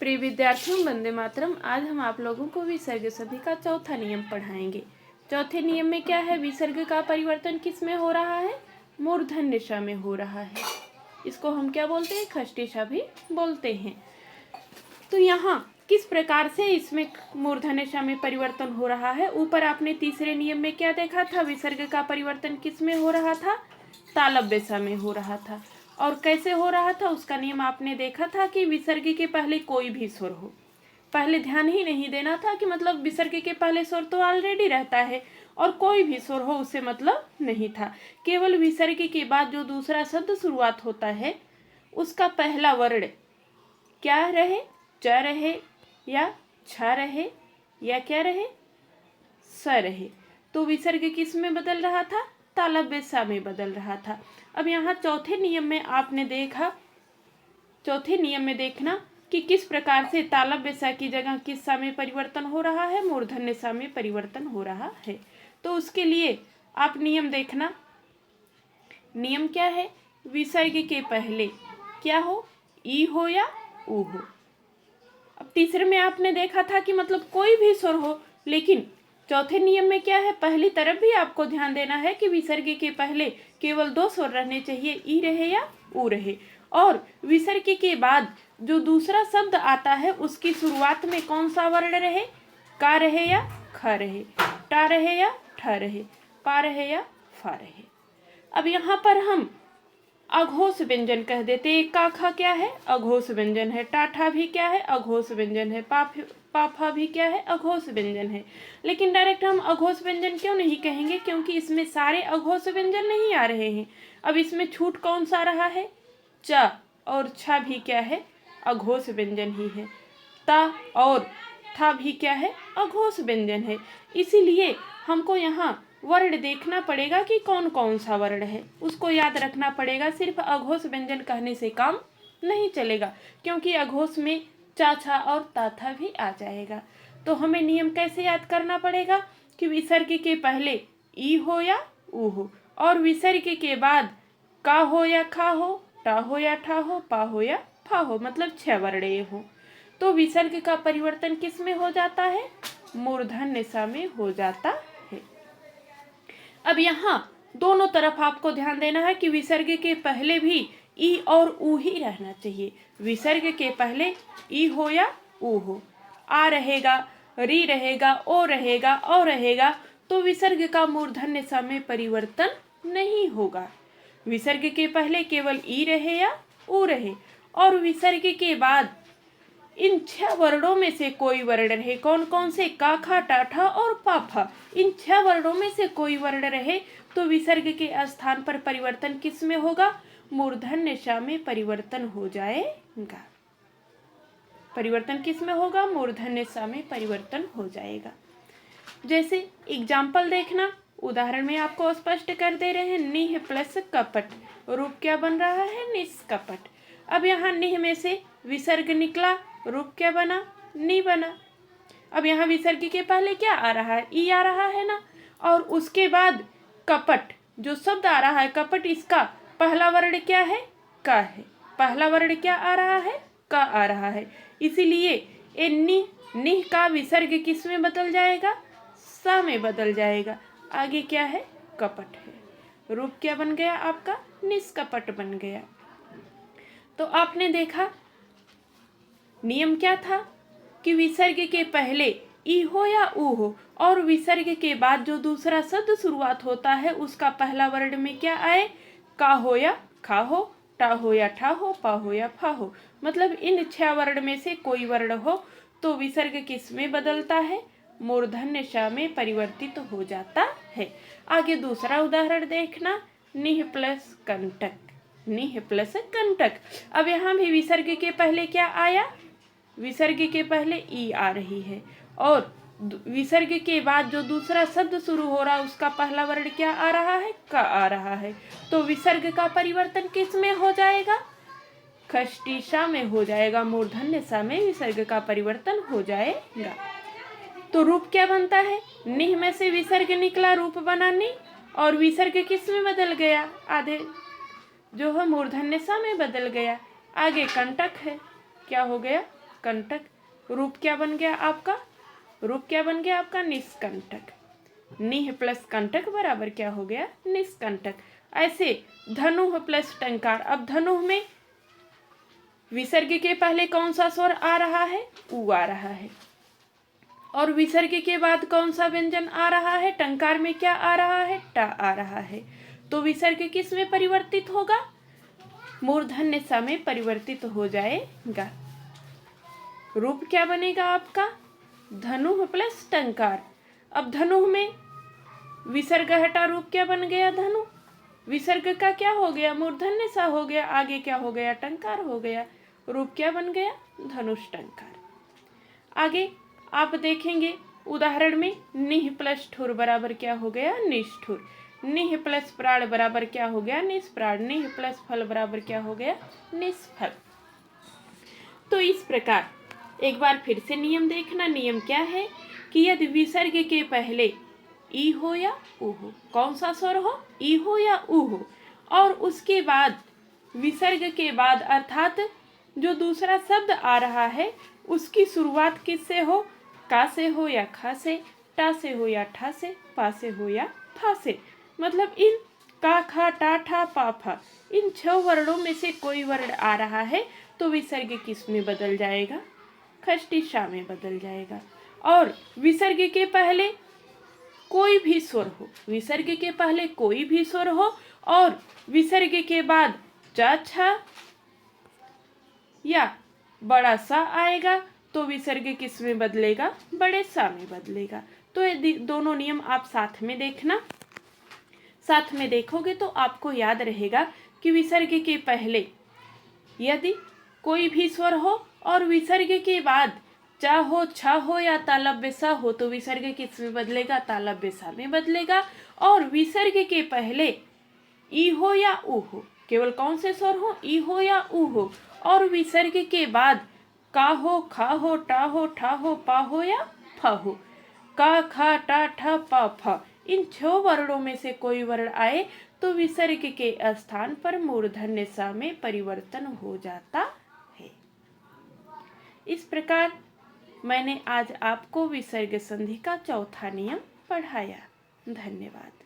प्रिय विद्यार्थियों, वंदे मातरम। आज हम आप लोगों को विसर्ग संधि का चौथा नियम पढ़ाएंगे। चौथे नियम में क्या है? विसर्ग का परिवर्तन किस में हो रहा है? मूर्धन्य ष में हो रहा है। इसको हम क्या बोलते हैं? खष्टी ष भी बोलते हैं। तो यहाँ किस प्रकार से इसमें मूर्धन्य ष में परिवर्तन हो रहा है? ऊपर आपने तीसरे नियम में क्या देखा था? विसर्ग का परिवर्तन किस में हो रहा था? तालव्य ष में हो रहा था। और कैसे हो रहा था उसका नियम आपने देखा था कि विसर्ग के पहले कोई भी स्वर हो, पहले ध्यान ही नहीं देना था कि मतलब विसर्ग के पहले स्वर तो ऑलरेडी रहता है और कोई भी स्वर हो उससे मतलब नहीं था। केवल विसर्ग के बाद जो दूसरा शब्द शुरुआत होता है उसका पहला वर्ण क्या रहे? च रहे या छ रहे या क्या रहे? स रहे। तो विसर्ग किस में बदल रहा था? तालव्य स में बदल रहा था। अब यहाँ चौथे नियम में आपने देखा, चौथे नियम में देखना कि किस प्रकार से तालव्य स की जगह किस स में परिवर्तन हो रहा है? मूर्धन्य स में परिवर्तन हो रहा है। तो उसके लिए आप नियम देखना। नियम क्या है? विसर्ग के पहले क्या हो? ई हो या ऊ हो। अब तीसरे में आपने देखा था कि मतलब कोई भी स्वर हो, लेकिन चौथे नियम में क्या है? पहली तरफ भी आपको ध्यान देना है कि विसर्ग के पहले केवल दो स्वर रहने चाहिए, ई रहे या ऊ रहे। और विसर्ग के बाद जो दूसरा शब्द आता है उसकी शुरुआत में कौन सा वर्ण रहे? का रहे या ख रहे, टा रहे या ठ रहे, पा रहे या फा रहे। अब यहाँ पर हम अघोष व्यंजन कह देते। का खा क्या है? अघोष व्यंजन है। टाठा भी क्या है? अघोष व्यंजन है। पाफा भी क्या है? अघोष व्यंजन है। लेकिन डायरेक्ट हम अघोष व्यंजन क्यों नहीं कहेंगे? क्योंकि इसमें सारे अघोष व्यंजन नहीं आ रहे हैं। अब इसमें छूट कौन सा रहा है? च और छ भी क्या है? अघोष व्यंजन ही है। ता और था भी क्या है? अघोष व्यंजन है। इसीलिए हमको यहाँ वर्ण देखना पड़ेगा कि कौन कौन सा वर्ण है, उसको याद रखना पड़ेगा। सिर्फ अघोष व्यंजन कहने से काम नहीं चलेगा, क्योंकि अघोष में चा छा और ता था भी आ जाएगा। तो हमें नियम कैसे याद करना पड़ेगा कि विसर्ग के पहले ई हो या ऊ हो, और विसर्ग के बाद का हो या खा हो, टा हो या ठा हो, पा हो या फा हो, मतलब 6 वर्ण हो। तो विसर्ग का परिवर्तन किस में हो जाता है? मूर्धन्य स में हो जाता है। अब यहाँ दोनों तरफ आपको ध्यान देना है कि विसर्ग के पहले भी ई और ऊ ही रहना चाहिए। विसर्ग के पहले ई हो या ऊ हो। आ रहेगा, री रहेगा, ओ रहेगा, औ रहेगा, तो विसर्ग का मूर्धन्य स में परिवर्तन नहीं होगा। विसर्ग के पहले केवल ई रहे या ऊ रहे, और विसर्ग के बाद इन 6 वर्णों में से कोई वर्ण रहे। कौन कौन से? का खा टा ठा और पा फा। इन 6 वर्णों में से कोई वर्ण रहे तो विसर्ग के स्थान पर परिवर्तन किस में होगा? मूर्धन्य ष में परिवर्तन हो जाएगा। परिवर्तन किस में होगा? मूर्धन्य ष में परिवर्तन हो जाएगा। जैसे एग्जाम्पल देखना, उदाहरण में आपको स्पष्ट कर दे रहे हैं। निह प्लस कपट, रूप क्या बन रहा है? निष्कपट। अब यहाँ निह में से विसर्ग निकला, रूप क्या बना? नी बना। अब यहाँ विसर्ग के पहले क्या आ रहा है? ई आ रहा है ना। और उसके बाद कपट जो शब्द आ रहा है, कपट, इसका पहला वर्ण क्या है? का है। पहला वर्ण क्या आ रहा है? का आ रहा है। इसीलिए ए निह का विसर्ग किस में बदल जाएगा? सा में बदल जाएगा। आगे क्या है? कपट है। रूप क्या बन गया आपका? निष्कपट बन गया। तो आपने देखा नियम क्या था कि विसर्ग के पहले ई हो या ऊ हो, और विसर्ग के बाद जो दूसरा शब्द शुरुआत होता है उसका पहला वर्ण में क्या आए? का हो या खा हो, टा हो या ठा हो, पा हो या फा हो। मतलब इन 6 वर्ण में से कोई वर्ण हो तो विसर्ग किस में बदलता है? मूर्धन्य ष में परिवर्तित हो जाता है। आगे दूसरा उदाहरण देखना। निह प्लस कंटक, निह प्लस कंटक। अब यहाँ भी विसर्ग के पहले क्या आया? विसर्ग के पहले ई आ रही है, और विसर्ग के बाद जो दूसरा शब्द शुरू हो रहा है उसका पहला वर्ण क्या आ रहा है? का आ रहा है। तो विसर्ग का परिवर्तन किस में हो जाएगा? खष्टी ष में हो जाएगा। मूर्धन्य ष में विसर्ग का परिवर्तन हो जाएगा। तो रूप क्या बनता है? निह में से विसर्ग निकला, रूप बना नि, और विसर्ग किस में बदल गया? आधे जो है मूर्धन्य स में बदल गया। आगे कंटक है, क्या हो गया? कंटक। रूप क्या बन गया आपका? रूप क्या बन गया आपका? निष्कंटक। निह प्लस कंटक बराबर क्या हो गया? निष्कंटक। ऐसे धनुः प्लस टंकार। अब धनुः में विसर्ग के पहले कौन सा स्वर आ रहा है? उ आ रहा है। और विसर्ग के बाद कौन सा व्यंजन आ रहा है? टंकार में क्या आ रहा है? टा आ रहा है। तो विसर्ग किस में परिवर्तित होगा? मूर्धन्य सा में परिवर्तित हो जाएगा। रूप क्या बनेगा आपका? धनुः प्लस टंकार। अब धनुः में विसर्ग हटा रूप क्या बन गया? धनु। विसर्ग का क्या हो गया? मूर्धन्य सा हो गया। आगे क्या हो गया? टंकार हो गया। रूप क्या बन गया? धनुष टंकार। आगे आप देखेंगे उदाहरण में निह प्लस ठुर बराबर क्या हो गया? निष्ठुर। निह प्लस प्राण बराबर क्या हो गया? निष्प्राण। निह प्लस फल बराबर क्या हो गया? निष्फल। तो इस प्रकार एक बार फिर से नियम देखना। नियम क्या है कि यदि विसर्ग के पहले ई हो या उ हो, कौन सा स्वर हो? ई हो या उ हो, और उसके बाद विसर्ग के बाद अर्थात जो दूसरा शब्द आ रहा है उसकी शुरुआत किससे हो? का से हो या खा से, टा से हो या ठा से, पा से हो या था से। मतलब इन का, खा, टा, ठा, पा, फा इन 6 वर्णों में से कोई वर्ण आ रहा है तो विसर्ग किस में बदल जाएगा? खष्टी शा में बदल जाएगा। और विसर्ग के पहले कोई भी स्वर हो, विसर्ग के पहले कोई भी स्वर हो और विसर्ग के बाद चा, छा या बड़ा सा आएगा तो विसर्ग किस में बदलेगा? बड़े सा में बदलेगा। तो ये दोनों नियम आप साथ में देखना। साथ में देखोगे तो आपको याद रहेगा कि विसर्ग के पहले यदि कोई भी स्वर हो और विसर्ग के बाद चा हो, छा हो या तालव्य सा हो तो विसर्ग किस में बदलेगा? तालव्य सा में बदलेगा। और विसर्ग के पहले ई हो या उ हो, केवल कौन से स्वर हो? ई हो या उ हो, और विसर्ग के बाद का हो, खा हो, टा हो, ठा हो, पा हो या फा हो। का, खा, टा, ठा, पा, फा इन 6 वर्णों में से कोई वर्ण आए तो विसर्ग के स्थान पर मूर्धन्य सा में परिवर्तन हो जाता है। इस प्रकार मैंने आज आपको विसर्ग संधि का चौथा नियम पढ़ाया। धन्यवाद।